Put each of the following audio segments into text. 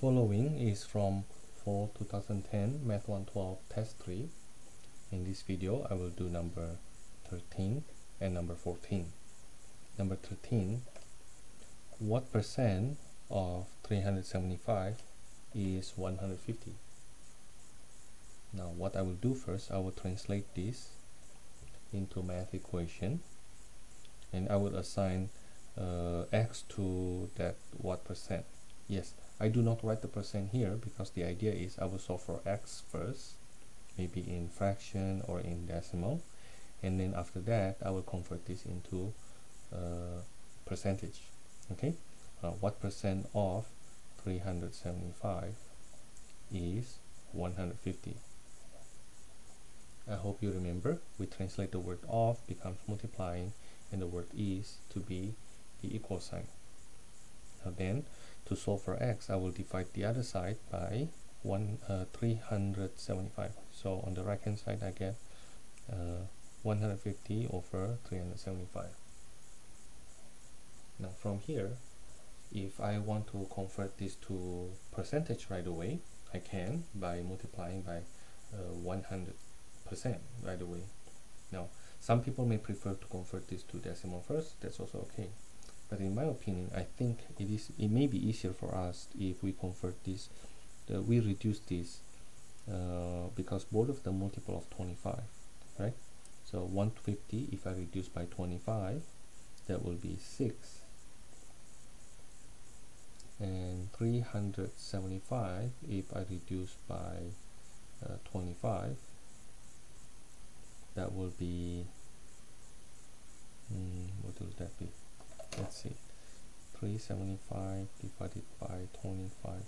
following is from fall 2010 Math 112 Test 3. In this video, I will do number 13 and number 14. Number 13, what percent of 375 is 150? Now, what I will do first, I will translate this into math equation, and I will assign x to that what percent. Yes, I do not write the percent here because the idea is I will solve for x first, maybe in fraction or in decimal, and then after that I will convert this into percentage. Okay, what percent of 375 is 150? I hope you remember, we translate the word of becomes multiplying and the word is to be the equal sign. Now then, to solve for x, I will divide the other side by 375. So on the right hand side I get 150 over 375. Now from here, if I want to convert this to percentage right away, I can by multiplying by 100% right away. Now some people may prefer to convert this to decimal first. That's also okay, but in my opinion, I think it may be easier for us if we convert this, we reduce this because both of them multiple of 25, right? So 150, if I reduce by 25, that will be 6, and 375, if I reduce by 25, that will be what will that be? Let's see, 375 divided by 25,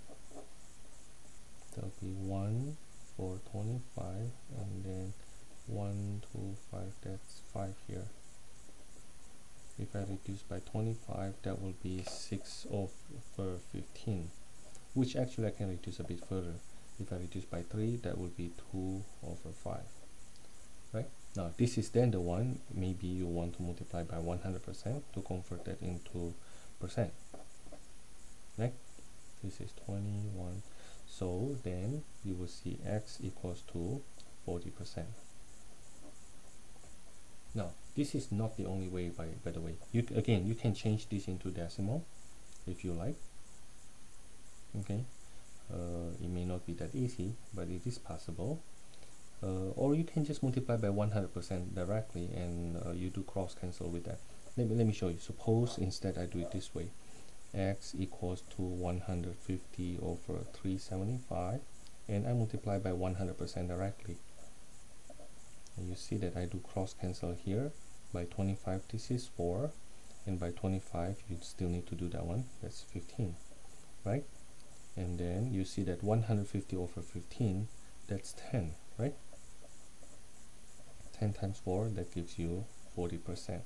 that will be 1 for 25, and then 1, 2, 5, that's 5 here. If I reduce by 25, that will be 6 over 15, which actually I can reduce a bit further. If I reduce by 3, that will be 2 over 5. Right? Now this is then the one, maybe you want to multiply by 100% to convert that into percent. Right? This is 21. So then you will see x equals to 40%. Now this is not the only way, by the way. You can change this into decimal if you like. Okay, it may not be that easy, but it is possible. Or you can just multiply by 100% directly, and you do cross cancel with that. Let me show you. Suppose instead I do it this way: x equals to 150 over 375, and I multiply by 100% directly. And you see that I do cross cancel here. By 25 this is 4, and by 25 you still need to do that one, that's 15, right? And then you see that 150 over 15, that's 10, right? 10 times 4, that gives you 40%.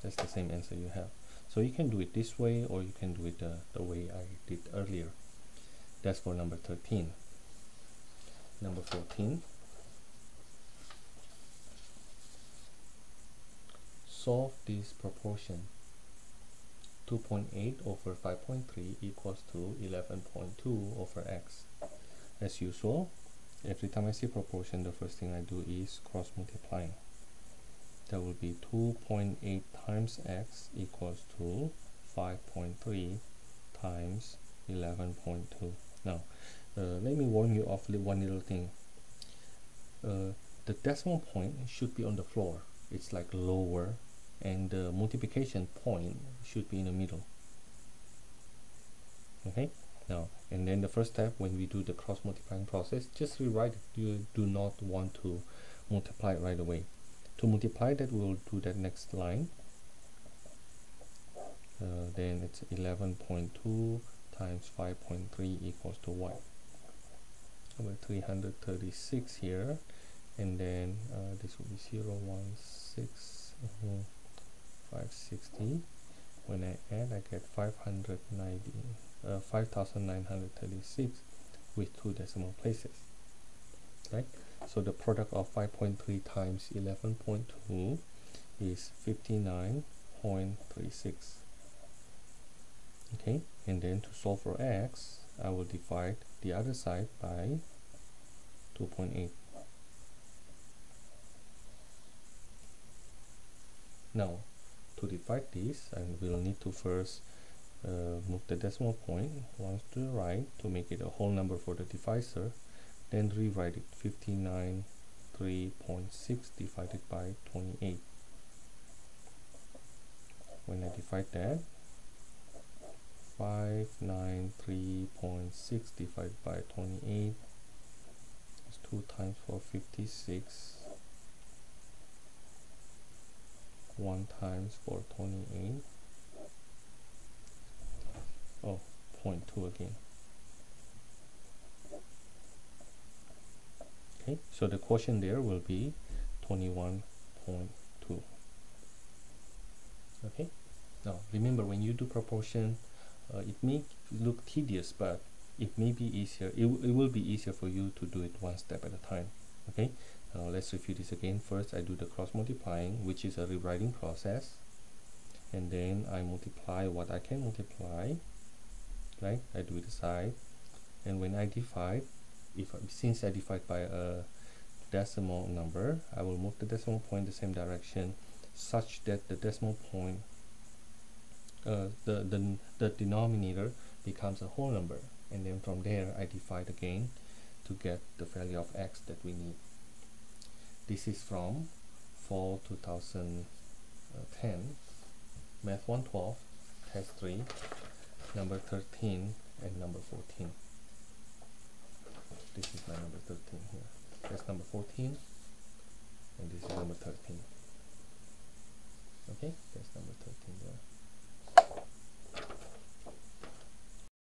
That's the same answer you have. So you can do it this way, or you can do it the way I did earlier. That's for number 13. Number 14. Solve this proportion. 2.8 over 5.3 equals to 11.2 over x. As usual, every time I see proportion, the first thing I do is cross multiplying. That will be 2.8 times x equals to 5.3 times 11.2. Now, let me warn you of one little thing. The decimal point should be on the floor. It's like lower, and the multiplication point should be in the middle. Okay, now, and then the first step, when we do the cross multiplying process, just rewrite it. You do not want to multiply it right away. To multiply that, we'll do that next line. Then it's 11.2 times 5.3 equals to what? Over 336 here, and then this will be 0.16 560. When I add, I get 5,936 with 2 decimal places, right? So the product of 5.3 times 11.2 is 59.36. Okay, and then to solve for x, I will divide the other side by 2.8. Now, to divide this, I will need to first move the decimal point once to the right to make it a whole number for the divisor, then rewrite it 593.6 divided by 28. When I divide that, 593.6 divided by 28 is 2 times 456, 1 times 428, oh, 0.2 again. Okay, so the quotient there will be 21.2. Okay, now remember, when you do proportion, it may look tedious, but it may be easier. It will be easier for you to do it one step at a time. Okay, now let's review this again. First, I do the cross multiplying, which is a rewriting process, and then I multiply what I can multiply. Right, I do it aside, and when I divide, since I divide by a decimal number, I will move the decimal point the same direction, such that the decimal point, the denominator becomes a whole number, and then from there I divide again to get the value of x that we need. This is from fall 2010 Math 112 Test 3, number 13 and number 14. This is my number 13 here. That's number 14, and this is number 13. Okay, that's number 13 there.